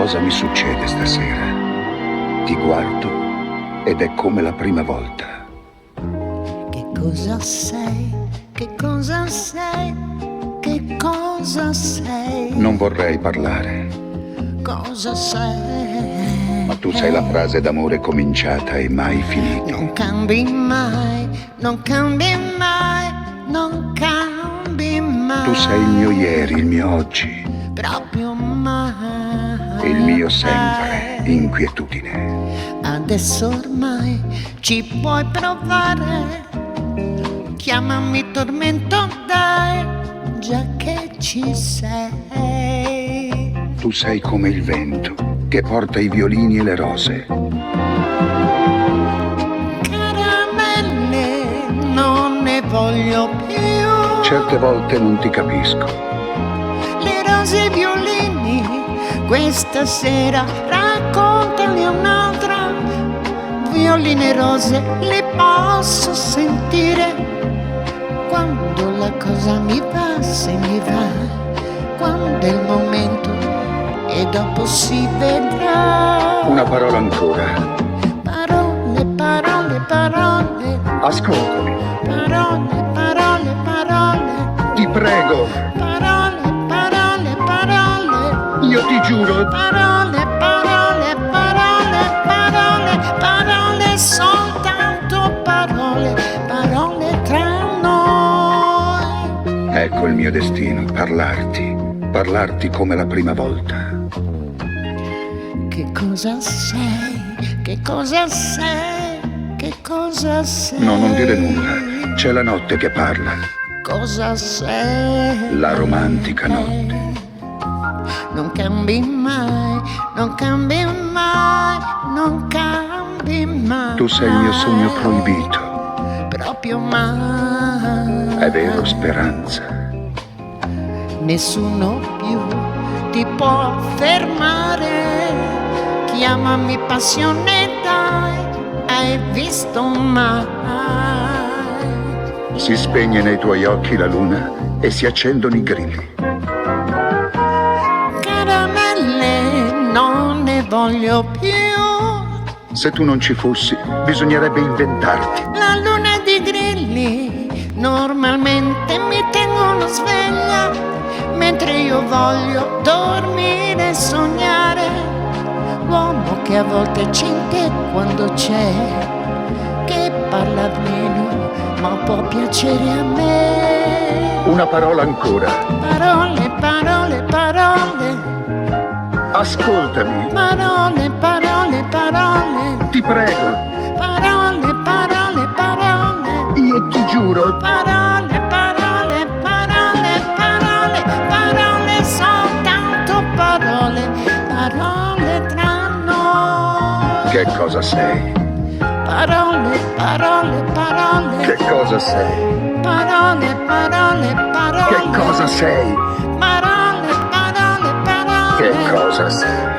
Qualcosa mi succede stasera. Ti guardo ed è come la prima volta. Che cosa sei? Che cosa sei? Che cosa sei? Non vorrei parlare, Cosa sei? ma tu sei la frase d'amore cominciata e mai finita. Non cambi mai, non cambi mai, non cambi mai. Tu sei il mio ieri, il mio oggi, Proprio mai. il mio sempre, inquietudine. Adesso ormai ci puoi provare. Chiamami tormento, dai, già che ci sei. Tu sei come il vento che porta i violini e le rose. Caramelle, non ne voglio più. Certe volte non ti capisco. Le rose e i violini, questa sera raccontali un'altra. Violini e rose, le posso sentire. Quando la cosa mi va, se mi va, quando è il momento e dopo si vedrà. Una parola ancora. Parole, parole, parole, Ascoltami, parole, parole, parole, ti prego. parole, parole, parole, Io ti giuro. parole, parole, parole, parole, parole, soltanto parole, parole tra noi. Ecco il mio destino, parlarti come la prima volta. Che cosa sei? Che cosa sei? Che cosa sei? No, non dire nulla. C'è la notte che parla, Cosa sei? la romantica notte. Non cambi mai, non cambi mai, non cambi mai. Tu sei il mio sogno proibito. Proprio mai. È vero, speranza. Nessuno più ti può fermare. Chiamami passione, dai, hai visto mai? Si spegne nei tuoi occhi la luna e si accendono i grilli. Caramelle, non ne voglio più. Se tu non ci fossi, bisognerebbe inventarti. La luna ed i grilli normalmente mi tengono sveglia, mentre io voglio dormire e sognare. L'uomo che a volte cinte quando c'è, che parla meno ma può piacere a me. Una parola ancora. Parole, parole, parole, Ascoltami, parole, parole, parole, ti prego. parole, parole, parole, Io ti giuro. parole, parole, parole, parole, parole, soltanto parole, parole tra noi. Che cosa sei? Parole, parole, parole, Che cosa sei? parole, parole, parole, Che cosa sei? parole, parole, parole. Che cosa sei?